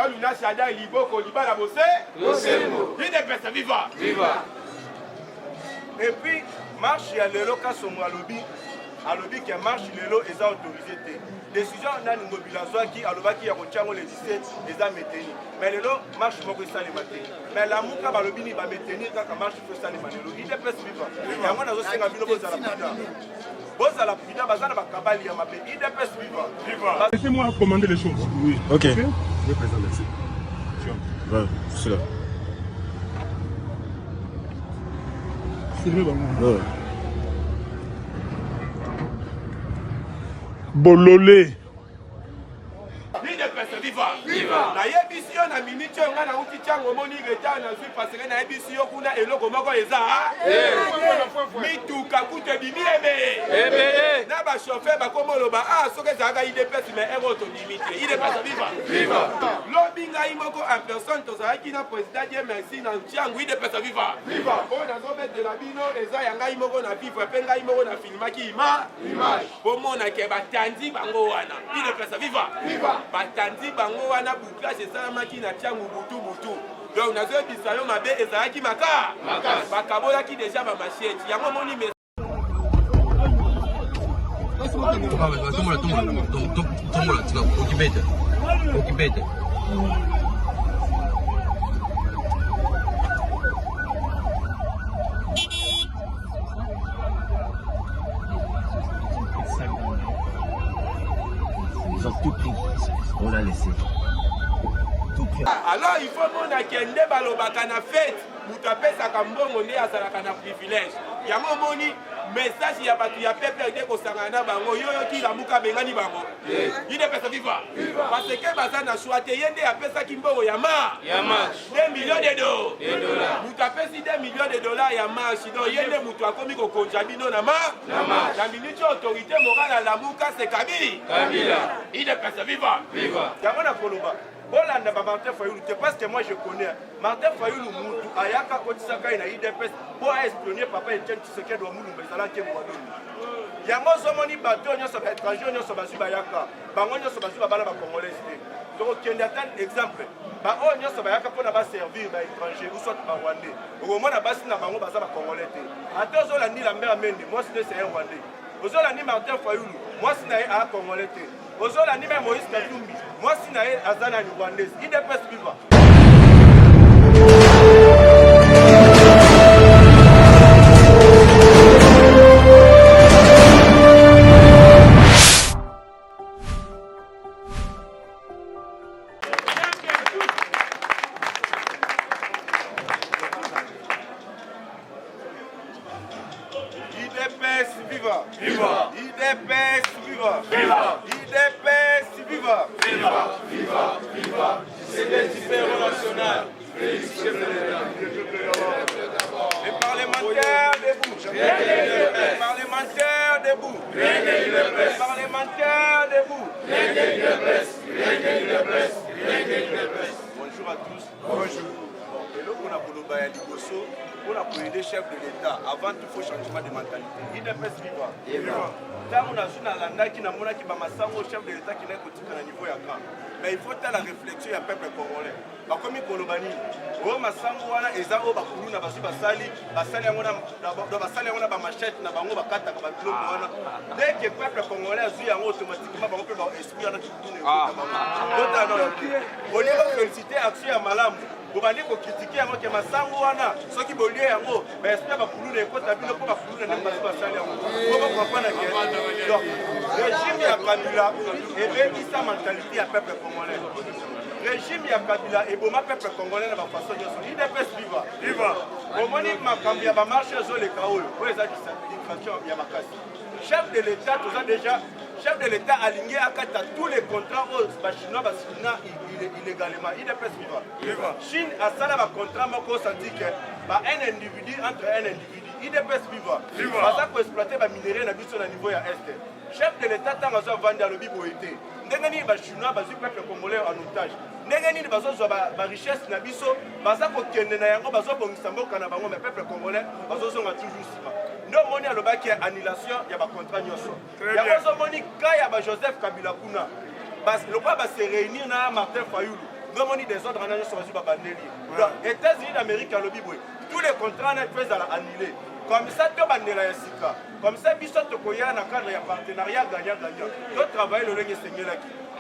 Fayulu na Shada Liboko Libala Bossé. IDPS viva. Viva. Et puis marche ya lelo kasomo alobi qui marche lelo eza autorisé te. Décision na mobilisation qui alobaki ya kochango le 17 eza maintenu. Mais lelo marche moko esalema te. Mais la muka balobi ni ba maintenir kaka marche faut salema lelo. IDPS viva. Yango nazo senga bino bozala prudent. Bozala prudent bazana bakabali ya mabe. IDPS viva. Viva. Laissez-moi commander les choses. Oui. Ok. Je vais présenter ici. Ouais, c'est là. Ouais. Bololé. IDPS viva. Viva. Na yebisi yo na minute yo nga na uti chango moni retard na zui parce que na yebisi yo kuna eloko moko eza. Mituka kute bimilebe. Na ba chauffeur ba komoloba soke zaka IDPS mais eroto limite. IDPS viva. Viva. Lobi ngai moko en personne to zaki na président Dieu merci na chango IDPS viva. Viva. On a zo mettre de la bino eza ya ngai moko na vivre pe ngai moko na filmaki image. Bo mona ke batandi bango wana. IDPS viva. Viva. Batandi bango wana bouclage esalamaki na tiangu butu. Donc nazo ebisa yo mabe ezalaki maka. Bakabolaki déjà ba machete. Yango moni mais Occupate. Ils ont tout pris. On l'a laissé. Tout pris. Alors il faut mon akende balobaka na fête. Mutapesaka mbongo nde azalaka na privilège. Yango moni message ya batu ya peuple de kosangana na bango yoyo ki lamuka bengani bango. IDPS viva. Parce que baza na choix te yende apesa ki mbongo ya marche. 2 millions de dollars. Mutapesi 2 millions de dollars ya marche. Donc yende mutu akomi ko konja bino na marche. La minute autorité morale lamuka c'est Kabila. IDPS viva. Yango na koloba. Bolanda ba Martin Fayulu te parce que moi je connais Martin Fayulu mutu ayaka kotisaka ina IDPS pour espionner papa Etienne Tshisekedi wa Mulumba ezala ke mwadoni. Yango zomoni bato nyonso ba étranger nyonso ba bayaka bango nyonso ba bana ba congolais te. Donc kende atan exemple ba o nyonso bayaka pona ba servir ba étranger ou soit ba rwandais. Au moins na basi na bango baza ba congolais te. Ata zo la ni la mère Mende moi c'est un rwandais. Ozo la ni Martin Fayulu moi c'est na congolais te. Ozo la ni même Moïse Katumbi moi si nae azana ni rwandaise IDPS viva. IDPS viva. Viva. IDPS viva. Viva. IDPS viva. Viva. Viva. Viva. C'est des différents nationaux. Les parlementaires debout. Les parlementaires debout. Les parlementaires debout. Bonjour à tous. Bonjour. Et là, on a Boloba ya Liboso, on a pour aider chef de l'État. Avant tout, il faut changement de mentalité. IDPS viva. Tant on a vu dans l'anda qui n'a pas qui va massango chef de l'État qui n'est qu'au niveau ya camp. Mais il faut faire la réflexion ya peuple congolais. Ba comme Kolobani, o massango wana ezao ba kuluna basu basali yango na basali yango na ba machette na bango bakata ka ba biloko wana. Dès que peuple congolais azu yango automatiquement bango pe ba esprit na tukune. On est féliciter action ya malamu. Vous allez critiquer avant que Massango wana ceux qui bolient yango mais espère ba kuluna ekota bino ko ba kuluna ne ba sali yango. Comment comprendre que donc régime ya Kabila et bien sa mentalité ya peuple congolais. Régime ya Kabila et boma peuple congolais na ba façon de son IDPS viva. Au moni makambi ya ba marché zo le kaolo. Pour les administrations ya makasi. Chef de l'État tout ça déjà chef de l'État aligné à tous les contrats aux chinois illégalement. IDPS viva. Chine a ça un contrat moko senti que un individu entre un individu. IDPS viva. Ça pour exploiter les minéraux na biso na niveau ya est. Chef de l'État tant à vendre le biboité. Ndengani ba chinois ba peuple congolais en otage. Ndengani bazo zo ba richesse na biso baza ko kende na yango bazo bongisa mboka na bango mais peuple congolais bazo zonga toujours sima. Non moni alobaki annulation ya ba contrat nyoso. Ya bazo moni ka ya ba Joseph Kabila kuna. Bas le quoi ba se réunir na Martin Fayulu. vraiment des ordres en année sur les États-Unis d'Amérique à l'Obiboué. Tous les contrats sont annulés. Comme ça, tu as des sika. Comme ça, tu as un cadre de partenariat gagnant-gagnant. Tu as travaillé le lingue Seigneur.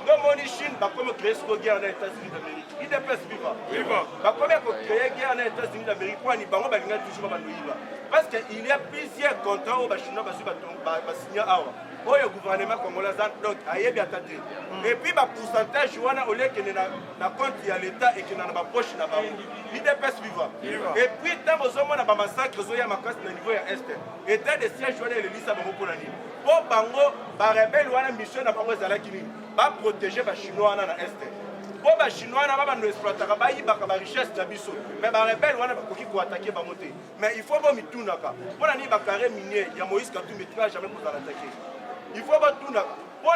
Donc, mon Chine va créer ce guerre aux États-Unis d'Amérique. Il dépasse vivant. Va créer guerre aux États-Unis d'Amérique. Pour n'y pas toujours parce qu'il y a plusieurs contrats où les Chinois vont signer. Le gouvernement congolais donc ayebi atate et puis ba pourcentage wana au lieu que na compte ya l'état et que na ba poche na ba IDPS vivant et puis tant bozomo na ba massacre zo ya makasi na niveau ya est état de siège wana le lisa bango pour nani po bango ba rebelle wana mission na bango zala kini ba protéger ba chinois na est po ba chinois na ba no exploiter ba yibaka ba richesse na biso mais ba rebelle wana ba koki ko attaquer ba monter mais il faut ba mitunaka pour nani ba carré minier ya Moïse Katumbi tu vas jamais pour attaquer. Il faut que tout le monde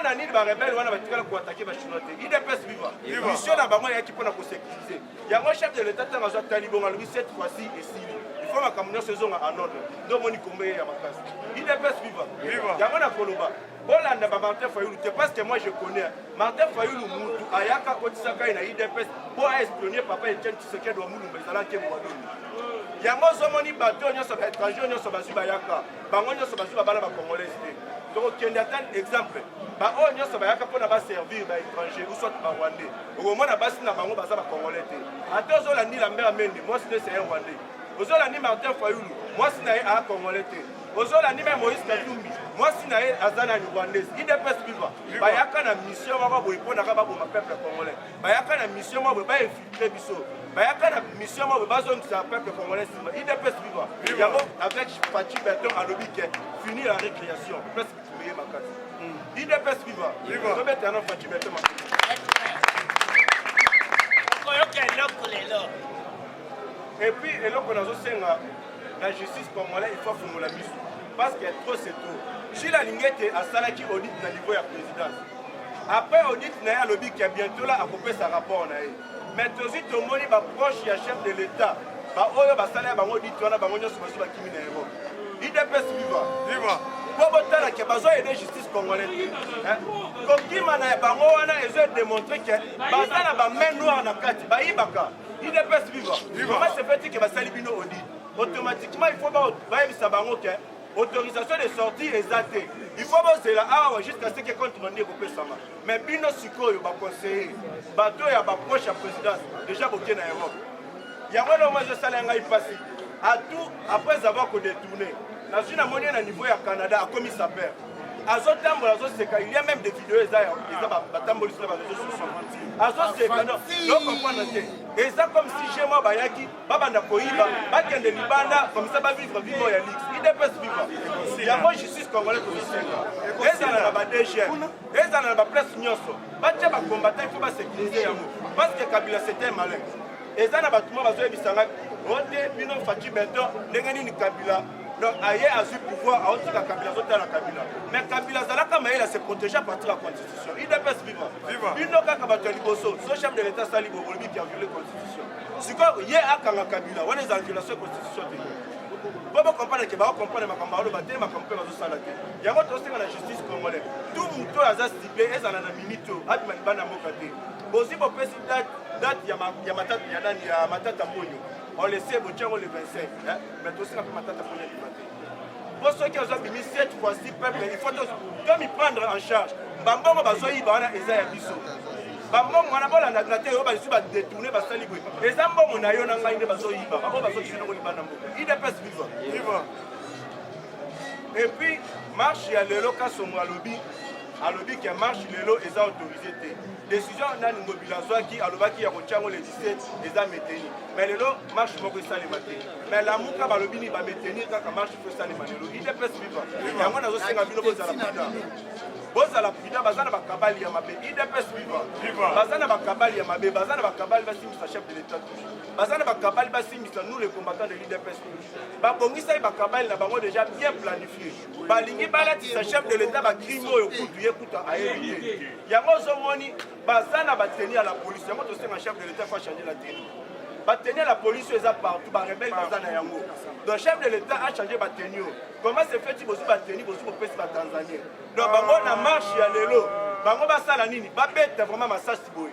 ait des rebelles qui vont attaquer les Chinois. Il dépasse vivant. Mission n'a pas moyen qui peut nous sécuriser. Il y a un chef de l'État qui a talibon à lui cette fois-ci et si. Il faut que nous saison en ordre. Donc on y combat à ma place. Il dépasse vivant. Il y a un Koloba. Hollande ba Martin Fayoulou, parce que moi je connais. Martin Fayoulou Moutou, Ayaka Kotisaka et il dépasse pour espionner papa et Tchèque ce qu'il doit mourir. Mais ça là qui est mouadou. Il y a un zomoni bateau, il y a un étranger, il y a un Bazubayaka. Bango il y a un Bazubabala Congolais. Donc, il y a un exemple. Bah, oh, nous sommes là servir les étrangers ou soit les Rwandais. Au moment où nous avons les Congolais. Attends, on a dit la mère Mende, moi c'est un Rwandais. Aux autres, on a dit Martin Fayoulou, moi c'est un Congolais. Aux autres, on a dit Moïse Katumbi, moi c'est un Azana Rwandais. Il dépasse vivant. Bah, il y a une mission pour répondre à mon peuple congolais. Bah, il y a une mission pour infiltrer Bissot. Bah, il y a une mission pour le peuple congolais. Il dépasse vivant. Il y a avec Fatih Berton à l'objet finir la récréation. Il dépasse vivant. Je vais mettre un autre Fatih Berton. Et puis, la justice congolaise, il faut faire la mise. Parce que trop c'est trop. Si la ligne était à Salaki audit au niveau de la présidence. Après audit, il y a un lobby qui est bientôt là à couper sa rapport. Mais aussi, tout le monde est proche du chef de l'État. Il dépasse vivant. Pour la justice congolaise. Comme qui m'a démontré que la main noire dans la carte, il dépasse vivant. Comment se fait-il que Salibino audit? Automatiquement, il faut que autorisation de sortie exaltée. Il faut que là jusqu'à ce que contre mon sama. Mais Bino Siko, il va conseiller. Bateau et proche à la présidence. Déjà, il y a Europe. Il y a un homme qui s'est passé. À tout, après avoir détourné. Dans une ammonie à niveau du Canada, a commis sa peur. Il y a même des vidéos qui sont sur les réseaux sociaux. Et ça comme si chez moi, Bayaki, Babanda Koïba, Baken de Libanda, comme ça va vivre vivre à l'X. Il dépasse vivre. Il y a moi justice congolaise pour le et ça n'a pas de déchets. Et ça n'a pas de place Nyoso. Batia va combattre, il faut sécuriser. Parce que Kabila c'était malin. Et ça n'a pas tout le monde va se faire. On dit, Fatih Berton, Negani Kabila. Donc, ailleurs a eu pouvoir à autre Kabila, la Kabila. Mais Kabila, il a se protéger à partir de la Constitution. Il dépasse vivant. Il n'a qu'à battre Liboso, ce chef de l'État Salibo, qui a violé la Constitution. C'est quoi, il y a un Kabila, on est en violation de la Constitution. Pour comprendre que vous comprenez ma campagne, il y a votre aussi dans la justice congolaise. Tout le monde a stipulé, et ça a un minute, à Mokate. Aussi, pour préciser, date, il y a Matata Ponyo. On le sait, on le 25, mais aussi on peut m'attendre pour le pour ceux qui ont mis cette fois-ci, peuple, il faut comme ils prendre en charge. Bambon va zoyer bana Esaïa Bisso. Bambon mwana bola na terre va se détourner va salibwe. Ezambo mona yo na ngai ne va zoyer ba. Bambon va zoyer na libana mbo. Il dépasse vivant. Et puis marche ya lelo ka somo alobi. Alobi qui marche lelo eza autorisé té. Décision na mobilisation qui alobaki ya kochango le 17 eza maintenu. Mais lelo marche moko ça le matin. Mais la muka balobi ni ba maintenir kaka marche faut ça le matin. Il dépasse vivant. Yango nazo senga bino boza la pida. Boza la pida bazana ba kabali ya mabe. Il dépasse vivant. Bazana ba kabali ya mabe, bazana ba kabali ba simisa chef de l'état. Bazana ba kabali ba simisa nous les combattants de l'IDPS. Ba bongisa ba kabali na bango déjà bien planifié. Ba lingi balati sa chef de l'état ba crime oyo kutu yekuta ayebite. Yango zomoni bazana ba tenir la police. Yango to senga chef de l'état faut changer la tenue. Va tenir la police partout, va rebelle bazana yango. Le chef de l'État a changé ba tenue. Comment se fait-il aussi ba tenue aussi au pays ba Tanzanie? Donc bango na marche ya lelo. Bango ba sala nini? Ba bête vraiment massage boy.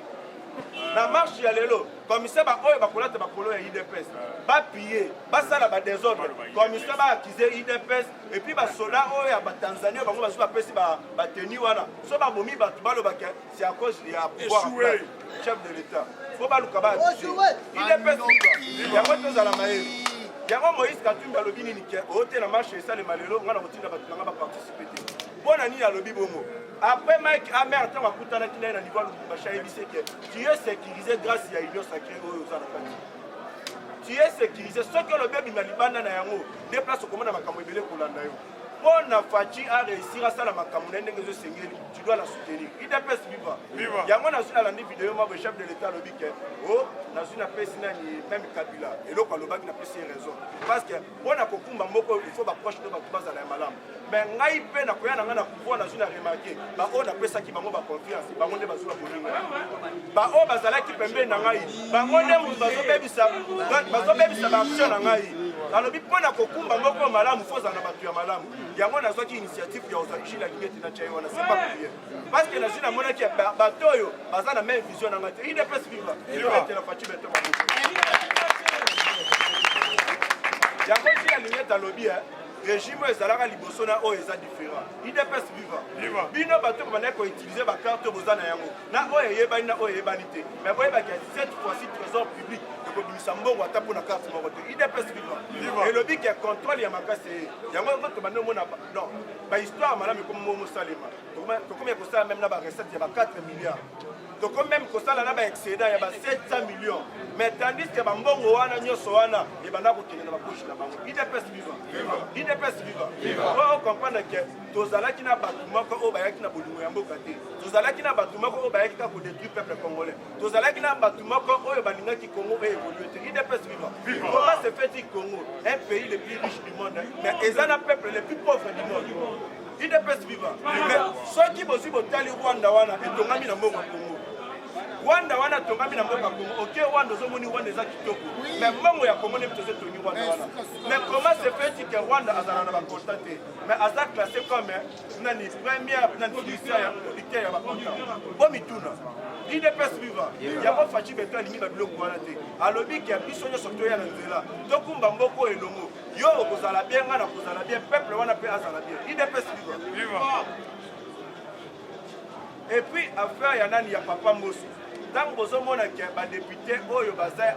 na marche ya lelo commissaire oyo bakolata bakolo ya IDPS bapiller basala badésordre commissaire baaccuse IDPS et puis basoda oyo ya batanzanie bango bazwi bapesi bateni wana so babomi bato balobaka c'est à cause ya pouvoir chef de l'état fo baluka baccuse IDPS yango tozala mayele yango Moïse Katumbi alobi nini ke ote na marche esalema lelo nga na kotinda bato nanga baparticipe te mpona nini alobi bongo après Mike Amer ntango akutanaki naye na niveau ya Lubumbashi ayebisi ke tu es sécurisé grâce ya union sacrée oyo oza na kati tu es sécurisé soki olobi ebima libanda na yango nde place okomona makambo ebele kolanda yo mpona Faci aréussir asala makambo na ye ndenge ezosengeli tu dois la soutenir IDPS viva yango nazwi nalandi video moko chef de l'état alobi ke o nazwi napesi nani même Kabila eloko alobaki napesi ye raison parce que mpona kokumba moko il faut baproche to bato bazala ya malamu mais ngai mpe nakoya na ngai na pouvoir nazwi na remarke baoyo napesaki bango baconfiance bango nde bazwi bakolinga baoyo bazalaki pembeni na ngai bango nde bazobebisa baaction na ngai alobi mpona kokumba moko malamu fo ozala na bato ya malamu yango nazwaki initiative ya ozwa ijila limete na chai wana c'est pas pour rien parce que nazwi namonaki bato oyo baza na même vision na ngai te IDPS viva ete na Faci Beto yango ijila limete alobi régime ezalaka liboso na oyo eza différent IDPS viva bino bato bandaki koutilize bakarte boza na yango na oyo eyebani na oyo eyebani te mais boyebaki cette fois-ci trésor public ekobimisa mbongo ata mpo na carte moko te IDPS viva elobi ke contrôle ya makasi eye yango yango tobandi omona non bahistoire malamu ekomi mosalema tokomi ya kosala meme na barecette ya ba 4 milliards tokomi meme kosala na baexcédent ya ba 700 millions mais tandis ke bambongo wana nyonso wana ebanda kokende na bapoche na bango IDPS viva oyo comprendre ke tozalaki na bato moko oyo bayaki na bolingo ya mboka te tozalaki na bato moko oyo bayaki kaka kodétruire peuple congolais tozalaki na bato moko oyo balingaki Congo évolue te IDPS viva comment se fait-il Congo un pays le plus riche du monde mais eza na peuple le plus pauvre du monde IDPS viva mais soki bozwi botali Rwanda wana etongami na mbongo ya Congo Rwanda wana tongami na mboka Congo ok Rwanda ozomoni Rwanda eza kitoko mais mbongo ya Congo nde tozo tongi Rwanda wana mais comment se fait-il que Rwanda azala na bakonta te mais aza classé comme nani première nani fiduciaire ya producteur ya bakonta bomituna IDPS viva yango Faci Beto alingi babiloko wana te alobi ke biso nyonso toya na nzela tokumba mboko elongo yo okozala bien nga na kozala bien peuple wana mpe azala bien IDPS viva et puis affaire ya nani ya Papa Mbosso ntango bozomona ke badepute oyo baza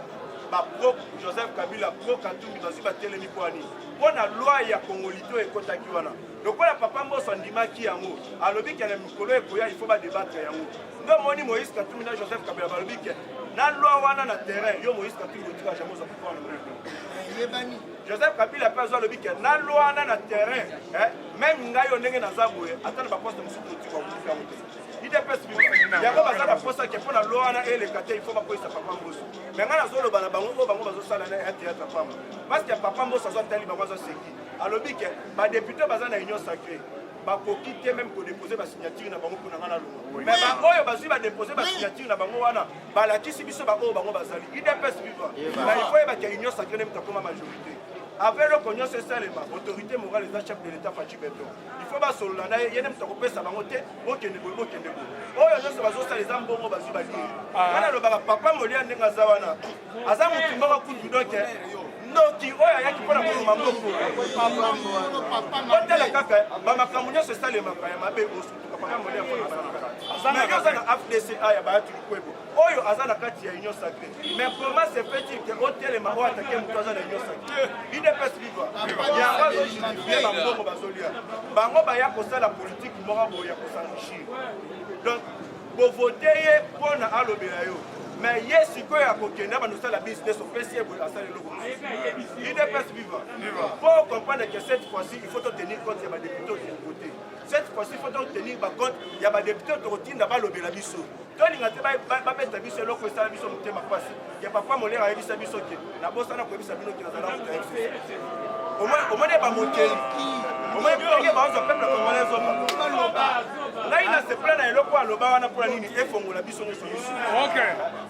bapro Joseph Kabila pro Katumbi bazwi batelemi mpo ani mpo na loi ya kongolito ekotaki wana lokola Papa Mbosso andimaki yango alobi ke na mikolo ekoya il faut badebatre yango nde omoni Moïse Katumbi na Joseph Kabila balobi ke na loi wana na terrain yo Moïse Katumbi otika jambo za pouvoir na Joseph Kabila mpe azwa alobi ke na loi wana na terrain même ngai yo ndenge naza boye ata na baposte mosusu otika okufi yango te IDPS yango baza na posa ke mpo na lo wana eleka te il faut bakoyisa Papa Mbosso me ngai nazoloba na bango oyo bango bazosala na un théâtre pamba parce que Papa Mbosso azotali bango azoseki alobi ke badepute baza na union sacrée bakoki te même kodépose basignature na bango mpona ngai na longo mais baoyo bazwi badépose basignature na bango wana balakisi biso baoyo bango bazali IDPS viva na il faut yebaki ya union sacrée nde mutakoma majorité avec le cognon esalema autorité morale eza chef de l'état Faci Beto il faut basolola na ye nde mutu akopesa bango te bokende boye oyo nyonso bazosala eza mbongo bazwi balie wana alobaka Papa Molia ndenge aza wana aza motu moko kutu donke noki oyo ayaki mpona koloma mboko otala kaka bamakambo nyonso esalemaka ya mabe osutuka Papa Molia mais oza na FDCA ya bayatu likwebo oyo aza na kati ya union sacrée mais comment se fait-il que otelema oyo atake moto aza na union sacrée IDPS viva yango azojustifie bambongo bazolia bango baya kosala politike moko boye ya kosenrichir donc bovote ye mpona alobela yo mais ye sikoyo akokende bandosala business opesi ye boye asala eloko IDPS viva pour comprendre que cette fois-ci il faut tenir compte ya badepute oyo vote cette fois-ci il faut tenir compte ya badepute oyo tokotinda balobela biso tolinga te babeta biso eloko esala biso motema pasi ya Papa Molenga ayebisa biso ke nabosana koyebisa bino ke nazala moto ya omone bamokeli omone ndenge baozwa peuple congolais ezoba ngai na sepla na eloko aloba wana mpona nini efongola biso nyonso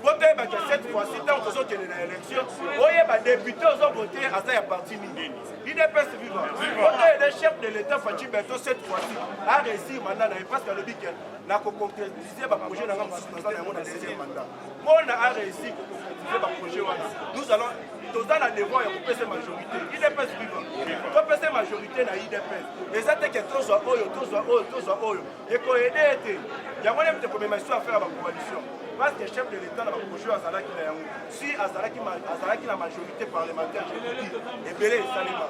voter cette fois-ci tant que nous sommes dans l'élection oyeba député aux voter à ça parti nini IDPS vivant voter le chef de l'État Fachi Beto cette fois-ci a réussi mandat parce que le week-end n'a pas concrétisé le projet dans le deuxième mandat on a réussi à concrétiser le projet nous allons dans la devoir ya kopesa majorité IDPS vivant kopesa majorité na IDPS eza te ke tozwa oyo ekoyede ete yango nde mte komemaiso affaire ya bacoalition parce que chef de l'état na baprojet azalaki na yango si azalaki na majorité parlementaire ebele esalema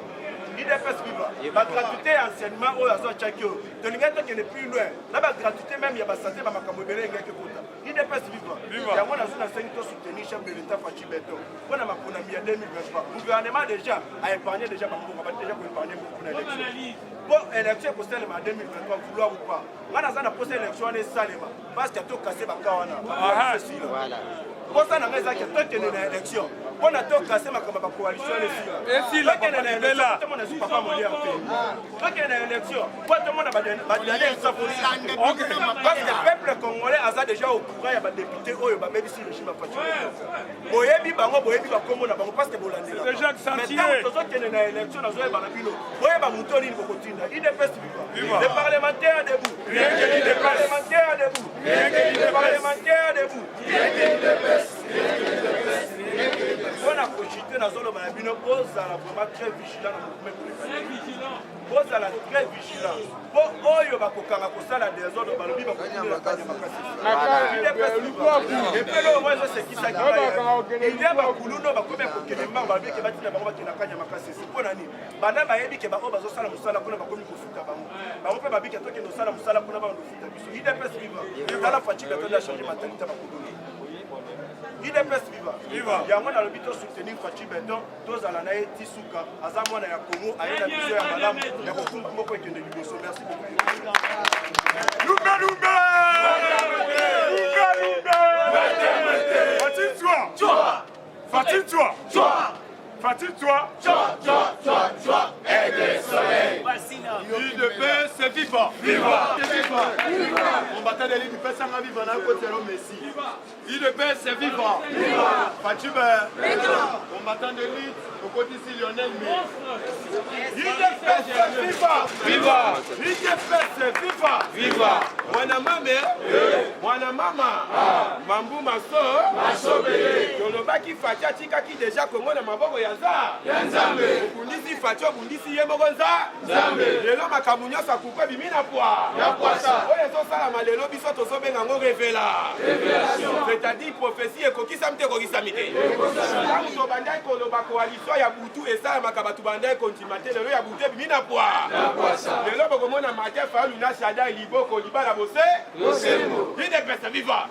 IDPS vivant bagratuité ya enseignement oyo azwatiaki oyo tolingai tokende plus loin na bagratuité même ya basante bamakambo ebele engaki kota IDPS vivant yango nazwi na sengi tosoutenir chef de l'état Fachi Beto mpona maponami ya 2023 gouvernement déjà a épargné déjà bambongo bati déjà koépargne beaucoup na élection po élection ekosalema en 2023 vouloir ou pas nga naza na posa élection wana esalema parce que tokase baka wana posa na nga ezaki tokende na élection mpona tokase makambo bacoalition esila tokende na élection tomona esu papa molia mpe tokende na élection po tomona badane esafoli parce que peuple congolais aza déjà au courant ya badéputé oyo bamebisi régime afaci boyebi bango boyebi bakombo na bango parce que bolandela mais tozokende na élection nazoyebana bino boyeba moto nini bokotinda IDPS vivant les parlementaires debout les parlementaires debout les parlementaires debout on a cogité dans le Malabino, ozala vraiment très vigilant dans le mouvement. Ozala très vigilant. Pour oyo bakokanga kosala désordre balobi bakokanga kanya makasi. Et puis là moi je sais qui ça qui il y a bakuluno bakobe kokelemba babi ke batina bango bakina kanya makasi. Pour nani? Bana bayebi ke ba o bazosala musala kuna bakomi kofuta bango. Bango pe babi ke toke no sala musala kuna ba ndofuta biso. IDPS vivant. Dans la fatigue de la changer mentalité bakuluno. IDPS vivant. Yango na lobi to soutenir Fachi Beto, tozala na ye tisuka, aza mwana ya Congo, aye na biso ya malamu, ya kokumba moko ekende liboso. Merci beaucoup. Lumba! Fatine-toi! Et des soleils! IDPS, c'est vivant! On battait les lignes, ça va vivre dans le côté de Messi. IDPS, c'est vivant! Fachi Beto! On battait des lignes, au côté de Lionel Messi. IDPS, c'est vivant! IDPS, c'est vivant! Mwana mama, mambu maso, yolobaki Fachi atikaki déjà Congo na maboko ya Nzambe. Bundisi Fachi bundisi ye moko Nzambe. Lelo makambo nyonso akupe bimi na poa. Oyo ezosala lelo biso tozobenga ngo révélation. C'est-à-dire prophétie ekokisa mte kokisa mite. Tangu tobandai koloba coalition ya butu esalamaka bato bandai kontimate lelo ya butu bimi na poa. Lelo bokomona Martin Fayulu na Shada Liboko libala bose. IDPS vivant.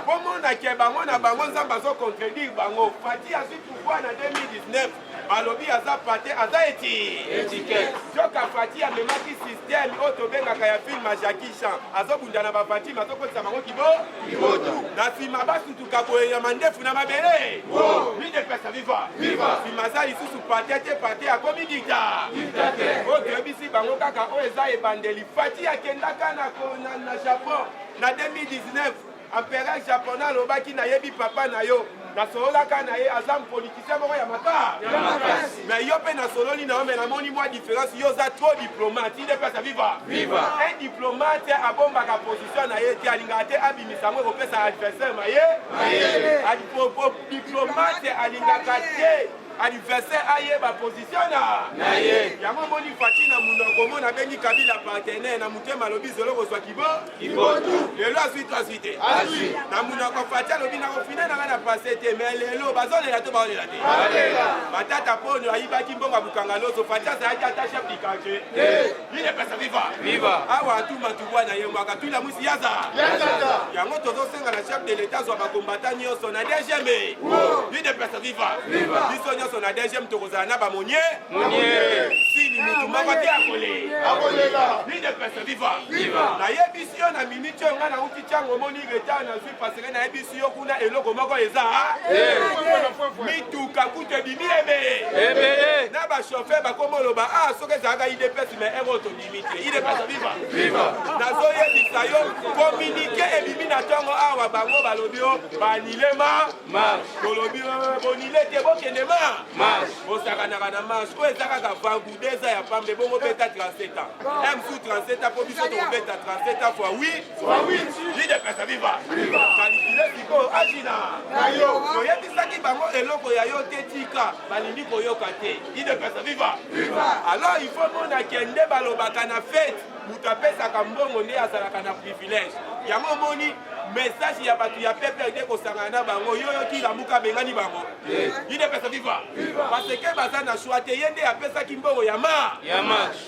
Pomona ke bango na bango Nzambe azo contredire bango. Fachi a su pouvoir na 2019. Balobi aza pate aza étiquette. Joka Fachi amemaki système oyo tobengaka ya film ya Jackie Chan. Azobunda na bafati azokotisa bango kibotu. Na nsima basutuka boye ya mandefu na mabele. IDPS vivant. Nsima aza lisusu pate akomi dictateur. Oyo toyebisi bango kaka oyo eza ebandeli. Fachi akendaka na Japon na 2019. Empereur japonais alobaki nayebi papa na yo nasololaka na ye aza politicien moko ya makasi mais yo mpe nasololi na yo me namoni mwa différence yo oza trop diplomate IDPS vivant un diplomate abombaka position na ye te alingaka te abimisa yango ekopesa adversaire maye diplomate alingaka te adversaire ayeba position na ye yango moni Fachi na munoko mona bengi Kabila partenaire na mutema alobi zolo kozwa kibotu lelo azwi te na munoko Fachi alobi na kofina na ngana passé te mais lelo bazolela to baolela te batata pono ayibaki mbongo bukanga loso Fachi azalaki ata chef du quartier IDPS vivant awa atuma tubwana ye mwaka tula mwisi yaza yango tozosenga na chef de l'état zwa bakombata nyonso na DGM IDPS vivant biso nyonso na deuxième tokozala na bamonye sini mutu moko te lidepese viva nayebisi yo na minute oyo ngai nauti ntango omoni retard nazwi paseke nayebisi yo kuna eloko moko eza mituka kutu ebimi ebele na bashofer bakomoloba soki ezalaka idepese me ero tondimi te idepese viva nazoyebisa yo komunike ebimi na ntongo awa bango balobi yo banilema tolobi bonile te bokende bosakanaka na marche oyo eza kaka vangude eza ya pambe bongo beta 37 ans msu 37 ans po biso tokobeta 37 ans fois 8 lidepesa viva kalikile sikoyo agina toyebisaki bango eloko ya yo te tika balingi koyoka te lidepesa viva alors il faut mona kende balobaka na fete mutu apesaka mbongo nde azalaka na privilège yango moni message ya bato ya PPRD kosangana na bango yoyo kilamuka abengani bango idepesa viva parce que baza na choix te ye nde apesaki mbongo ya marche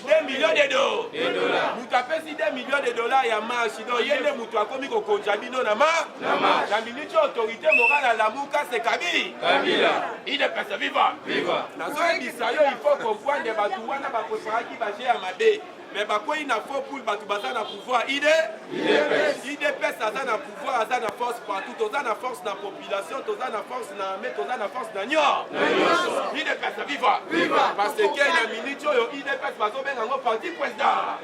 2 millions de dollars mutu apesi 2 millions de dollars ya marche donc ye nde mutu akomi kokonja bino na na minute autorité morale alamuka se kabila idepesa viva nazoyebisa yo il faut comprendre bato wana bapreparaki baje ya mabe mais bakwei na faux poule bato baza na pouvoir idps aza na pouvoir aza na force partout toza na force na population toza na force na armée toza na force na idps viva parce que na minute oyo idps bazobenga yango parti président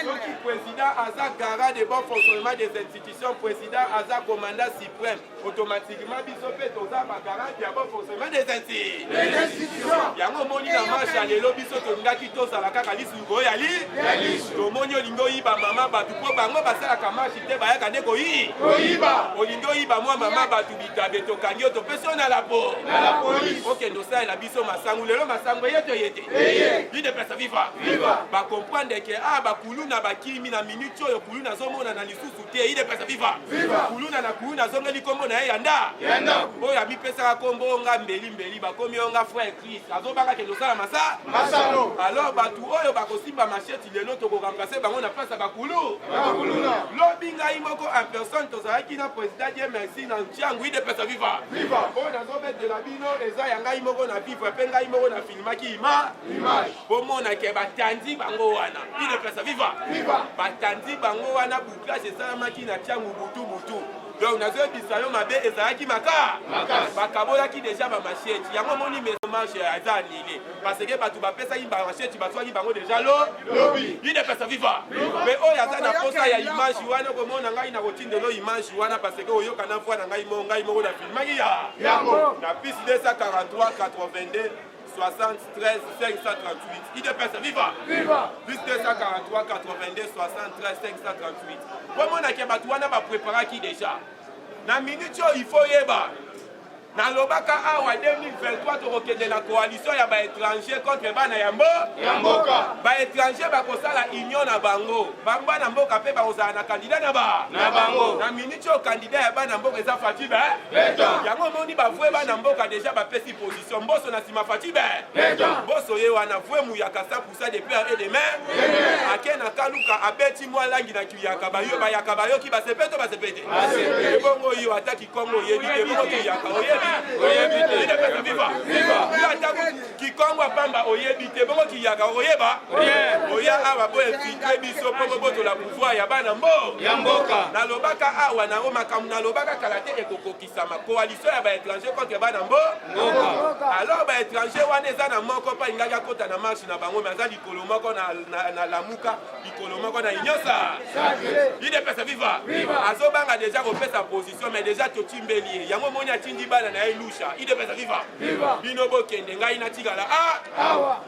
soki président aza garant de bon fonctionnement des institutions président aza commandant suprême automatiquement biso mpe toza bagarant ya bon fonctionnement des institutions yango omoni na marche ya lelo biso tolingaki tozala kaka lisuko ya tomoni olingi oyiba mama bato mpo bango basalaka marche te bayaka nde koyiba olingi oyiba mwa mama bato bikabe tokangi yo topesi yo na la polise okende osalela biso masango lelo masango eye toye te lidepesa viva bakomprendre ke bakuluna bakimi na minute oyo kuluna azomona na lisusu te idepesa viva kuluna azongeli kombo na ye yanda oyo amipesaka kombo nga mbeli bakomi yo nga frère Christ azobanga kende osala masano alors bato oyo bakosimba macheti lelo tokoremplace bango na place ya bakulu lobi ngai moko en personne tozalaki na président die merci na ntiangu idepesa viva oyo nazobetela bino eza ya ngai moko na vivre mpe ngai moko na filmaki image bomonake batandi bango wana idepesa viva batandi bango wana bouclage esalamaki na ntiangu butu donc nazoyebisa yo mabe ezalaki bakabolaki deja bamasheti yango moni marche aza anile parce que bato bapesaki bamasheti bazwaki bango deja lobi idepesa viva mpe oyo aza na posa ya image wana komona ngai na kotindelo image wana parce que oyoka na fois na ngai moko na filmaki yango na piste 243 82 73 538 idepesa viva plus 243 82 73 538 komonake bato wana bapreparaki deja na minute oyo il faut yeba nalobaka awa 2023 tokokende na coalition ya baétranger contre bana ya mboka baétranger bakosala union na bango bana mboka mpe bakozala na kandida na bango na minute oyo kandida ya bana mboka eza Faci yango omoni bavue bana mboka deja bapesi position mboso na nsima Faci mboso ye wana vue muyaka 100% de père et de mère ake na kaluka abeti mwa langi na kiyaka bayaka bayoki basepe to basepete ebongo yo ataki kongo oyebi te bongo kiyaka oyebi idepesa viva kikongo apamba oyebi te bongo kiyaka oyeba oya awa bo infiltre biso mpo botola pouvoir ya bana mboka nalobaka awa nango makambo nalobaka kala te ekokokisama coalition ya baétranger contre bana mboka alors baétranger wana eza na moko mpa ingaki akota na marche na bango me aza likolo moko na lamuka likolo moko na inyosa idepesa viva azobanga deja kopesa position mais deja totimbeli ye yango moni atindi bana na ye lusha idepesa viva bino bokende ngai natikala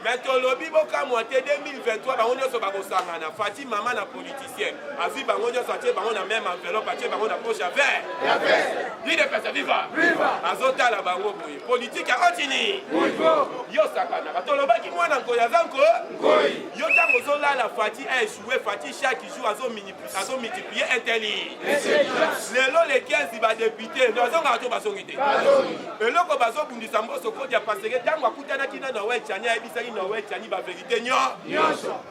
mais tolobi bokamwa te 2023 bango nyonso bakosangana Faci mama na politicien azwi bango nyonso atie bango na même enveloppe atie bango na poche ya vert idepesa viva azotala bango boye politique ya otini yo sakanaka tolobaki mwana nkoyi aza nkoyi yo ntango ozolala la Fati a échoué, Fati chaque jour a multiplié un tel lit. Lelo les 15 il va député, nous avons gâteau basongité. Et là quand baso bundi sambo soko dia parce que tango akutana kina na we chanya ebisaki na we chani ba vérité nyo.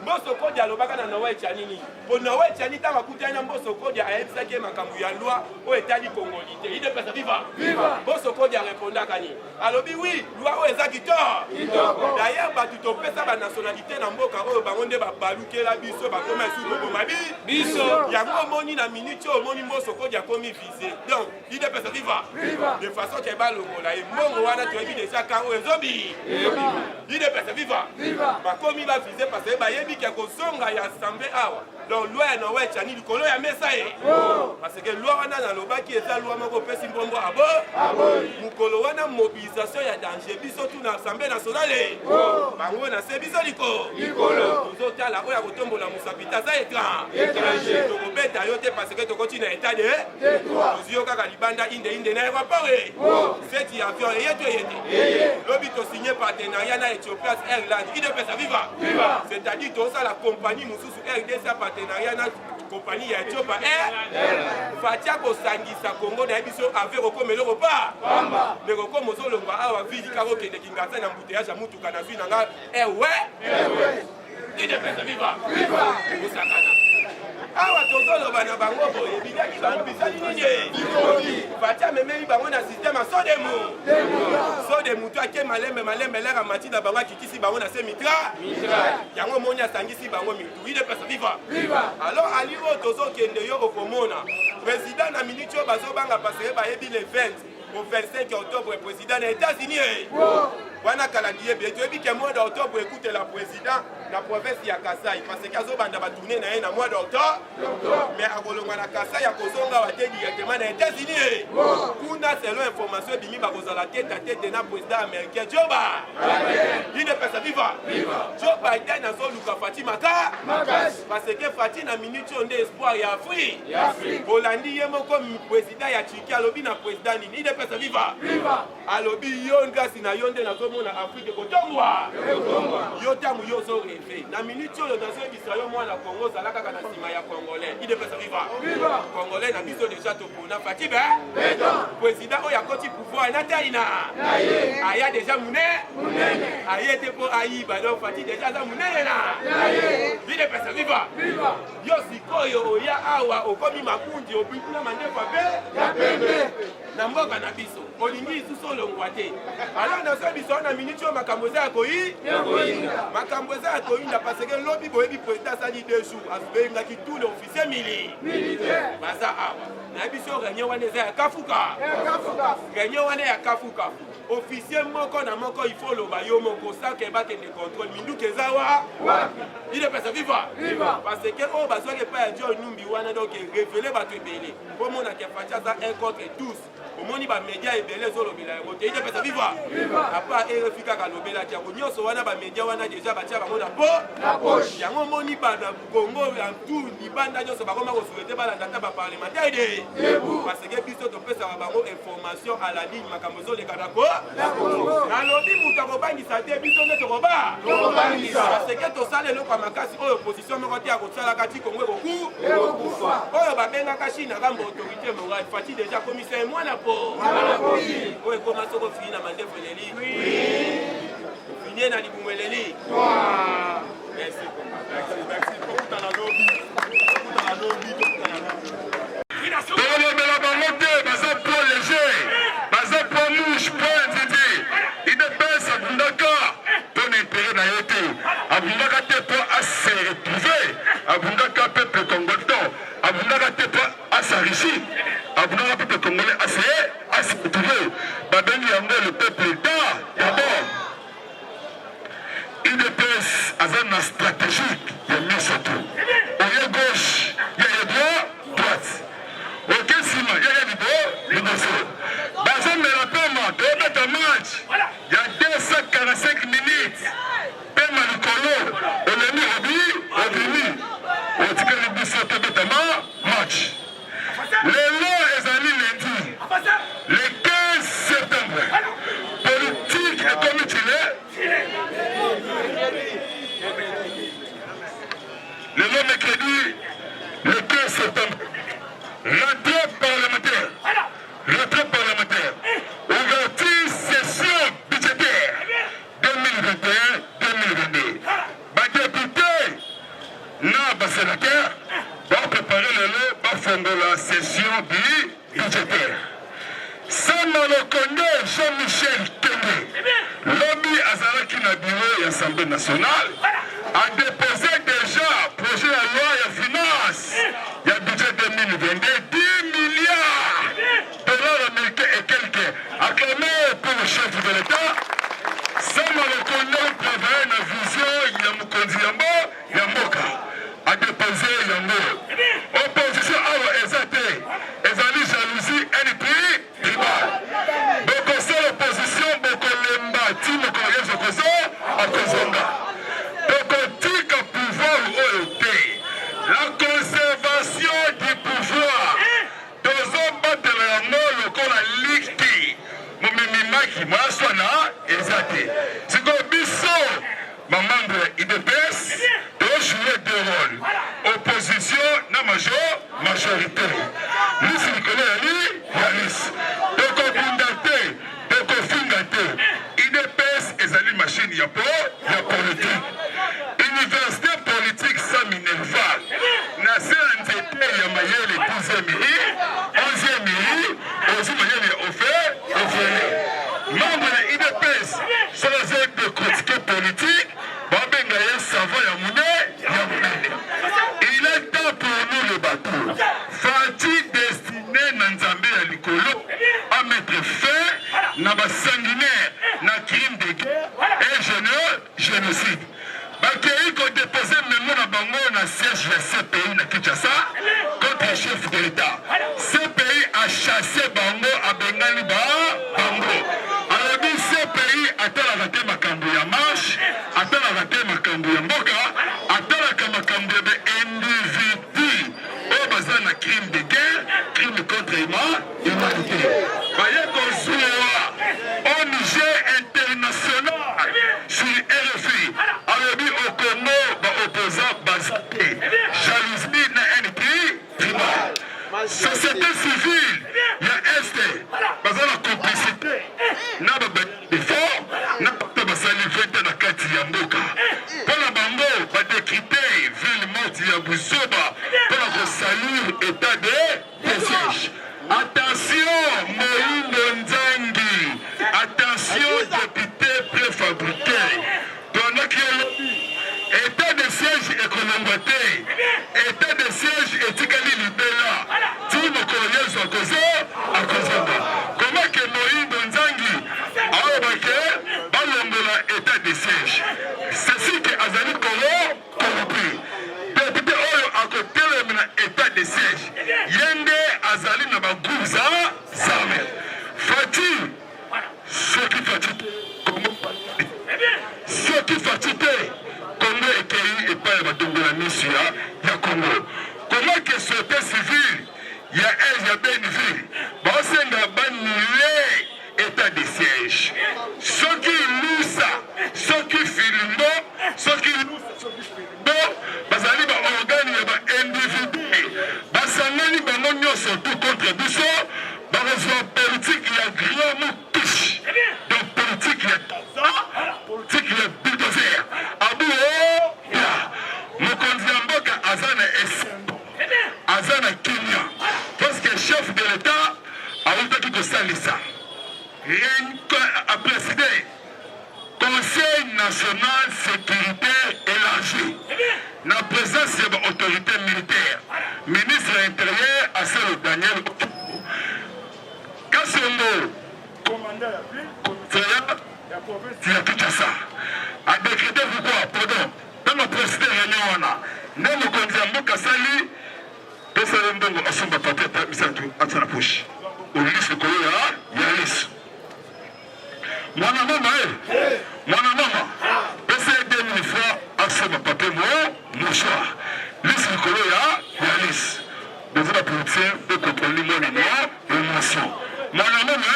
Mboso ko dia lobaka na we chani ni. Po na we chani tango akutana mboso ko dia ebisaki makambu ya loi o etali congolité. Il de pesa viva. Mboso ko dia répondaka kani. Alobi oui, loi o ezaki tort. D'ailleurs ba tout pesa ba nationalité na mboka o bangonde ba balukela biso ba koma su ko mabi. Biso ya ko moni na minute o moni mboso ko dia komi visé. Donc, il de pesa viva. De façon que ba longola e mongo wana tu ebi déjà quand o ezobi. Il de pesa viva. Ba komi ba visé parce que ba yebi ke ko songa ya assemblée awa. Donc loi na we chani likolo ya mesa e. Parce que loi wana na lobaki eza loi moko pesi mbombo abo. Mukolo wana mobilisation ya danger biso tu na assemblée nationale. Bango na se biso likolo. Nous otala oya kotombola musapita za étranger. To kobeta yo te parce que to continue na état de droit. Nous yo kaka libanda inde na aéroport. C'est avion yete. Lobi to signé partenariat na Ethiopia Airlines. Il de pesa viva. C'est-à-dire to ça la compagnie mususu RDC partenariat na compagnie ya Ethiopia Air. Fatia ko sangisa Congo na biso avec rekomelo repas. Le rekom mozolomba awa vidi karo ke de kingasa na mbouteillage ya mutuka na zwi nanga Il de pesa viva. Usakana. Awa tozoloba na bango boye bidaki bambisani nini. Fatia memeli bango na système so de mutu ake malembe lera mati na bango kikisi bango na se mitra. Yango moni asangisi bango mitu. Il de pesa viva. Alors aliro tozokende yo komona. Président na minute yo bazobanga passer ba yebi le 20 au 25 octobre président des États-Unis. Wana calendrier bien tu que mois d'octobre écoute la président la province ya Kasai parce que azo banda ba tourner na mois d'octobre mais akolonga na Kasai ya kozonga wa te directement na États-Unis. Kuna selon information bimi ba kozala tête à tête na président américain Joe Biden. Il ne pesa viva. Joe Biden azo luka Fatima ka parce que Fatima na minute onde espoir ya Afrique. Bolandi yemo comme président ya Turquie alobi na président ni il ne pesa viva. Alobi yonga sina yonde na mona Afrique kotongwa yo tamu yo so refe na minute yo dans ce Israël moi na Congo zalaka kana sima ya congolais il de pesa viva congolais na biso déjà to pona Fatibe président o ya koti pouvoir na taina aya déjà munene aya te po ayi ba donc Fati déjà za munene na il de pesa viva yo sikoyo oya awa okomi makundi obikuna mandefa be ya pembe na mboka na biso olingi isuso longwa te alors na so biso na minute yo makambo za koyi makambo za koyi na parce que lobi boyebi président sali 2 jours azubenga ki tout l'officier militaire baza awa na biso réunion wana za ya kafuka réunion wana ya kafuka officier moko na moko il faut loba yo moko ça ke ba ke de contrôle mindu kezawa il est pas viva parce que o bazwa ke pa ya John Numbi wana donc révéler ba to belé pour mon na ke facha za 1 contre 12 omoni ba média ebele zo lobela ngote il est pas viva apa erefika ka lobela tia ko nyoso wana ba média wana déjà ba tia ba mona po na poche yango moni ba na Congo en tout libanda nyoso ba koma ko souhaiter ba la data ba parlementaire de parce que biso to pesa ba bango information à la ligne makambo zo le kadako na lobi muta ko bangisa te biso ne to ko ba parce que to sale lo kwa makasi oyo opposition moko tia ko sala kati Congo boku oyo ba benga ka Chine ka mbo autorité morale Fati déjà commissaire moi na po oyo koma soko fina mandefu leli finye na libumweleli merci beaucoup dans la lobby tolobela bango te baza po léger baza po mouche po nzete idps abundaka mpo na intere na yo te abundaka te mpo ase retrouve abundaka peuple congolais abundaka te mpo asarichi abundaka peuple congolais ase retrouve babengi yango le peuple d'abord idps aza na na basénateur bapréparé lelo bafongola session budgétaire. Sama Lokonde Jean-Michel Kenge lobi azalaki na bureau de l'Assemblée nationale a déposé déjà projet de loi de finance il y a budget 2022 10 milliards de dollars américains et quelques acclamés pour le chef de l'État. Sama Lokonde travaille na vision ya Mokonzi Yambo ya Mboka a déposé yango. Opposition awa ezate ezali jalousie et prix tribal. Donc c'est l'opposition Bokolemba Timo Koyezo Kozo à Kozonga. Donc tika pouvoir oyote. La conservation du pouvoir. Tozo batela yango lokola likti. Mumimimaki mwaswana ezate. Siko biso mamambre IDPS doit jouer deux rôles. Opposition na majorité. Lisi Nicolas Ali, Yanis. Doko Bundate, Doko Fingate. IDPS ezali machine ya politique. Université politique sans Minerval. Nase nzete ya mayele 12e mili, 11e mili, ozi mayele ofele. Membre de IDPS, sans être de critiquer politique, babenga ya savant ya mune. Il est temps pour nous le bateau. Fati destiné na Nzambe ya likolo à mettre fin na basanguinaire na crime de guerre et génocide. Bakei ko déposer mémoire na bango na siège de CPI na Kinshasa contre le chef de l'État. CPI a chassé bango à Bengali bango. Alors CPI atala te makambo ya marche, atala te makambo ya mboka, atala makambo ya individu. O baza na crime de guerre, crime contre l'humanité. Baye kozuwa ONG international sur RFI. Alobi au Congo ba opposant bazate. Jalousie na NP tribal. Société civile, il y a Est, baza la complicité. Na ba défort, na ba basalivete na kati ya mboka. Pona bango ba décrypter ville morte ya Buzoba pour la salir état de siège. Attention Moïndo Nzangi, attention député préfabriqué. Pendant que état de siège est colomboté, état de siège est Tikali Libela, tout le courrier soit causé à Kozonga. Comment que Moïndo Nzangi a obaké balongola état de siège? Ceci que Azali Koro corrompu. Député Oyo à côté de l'état de siège. Yende Azali na bagouza zame. Fati, ce qui fatigué, ce qui fatigué, Congo et pays et pas les bateaux de la mission ya Congo. Comment que société civile, il y a un, il y a bien une ville. Basenga banilé état de siège. Ceux qui louent ça, ceux qui filment, ceux qui louent ça, bazali ba organe ya ba individu. Basangani bango nyonso tout contre biso, ba reçoit politique ya grand moukish. Donc politique ya taza, politique ya bulldozer. Abu Mokonzi Mboka azana esembo. Azana Kenya. Parce que chef de l'État a voulu que ça lisa. A présidé Conseil national sécurité élargi. Na présence de l'autorité militaire. Ministre de l'Intérieur, Assel Daniel Kassongo, commandant la ville, commissaire de la province de Kinshasa, a décrété pourquoi, pardon, dans le président réunion, nous avons conduit à Mokassali, deux salons de Assomba Papier, Misatu, Atsanapush. Au ministre Koya, Yalis. Mwana mama, essaye 2000 fois, Assomba Papier, mon choix. Ministre Koya, Yalis. Dans la politique, de contrôler mon émotion. Mwana mama,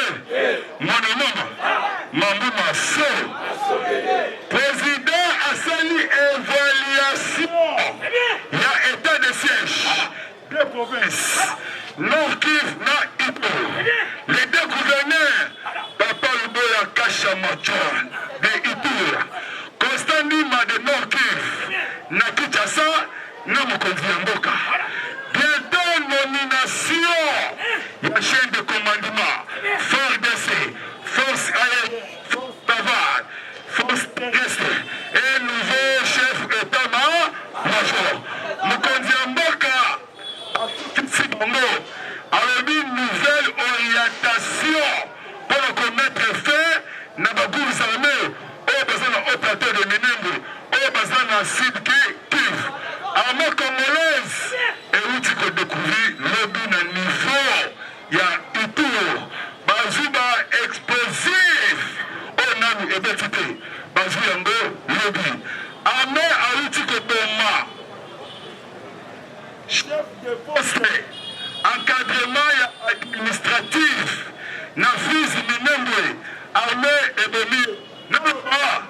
Mambo Masso, président Assali évaluation, il y a état de siège, deux provinces, Nord Kivu, na Ipo, les deux gouverneurs, Papa Luboya Kashamachon, de Ipoura, Constant Nima de Nord Kivu, na Kivu. Kinshasa na mokonzi ya mboka. Bientôt nomination ya chaîne de commandement FARDC, force aérienne, force navale, force terrestre et nouveau chef état-major. Mokonzi ya mboka afukisi bango alobi nouvelle orientation pour connaître fait na bagours armés oyo baza na haut plateau de Minembwe oyo baza na sud Kivu. Armée congolaise euti kodécouvrir lobi na niveau ya Ituri bazwi ba explosif oyo nanu ebeti te bazwi yango lobi. Armée auti koboma chef de poste encadrement ya administratif na Fizi Minembwe. Armée ebomi naloba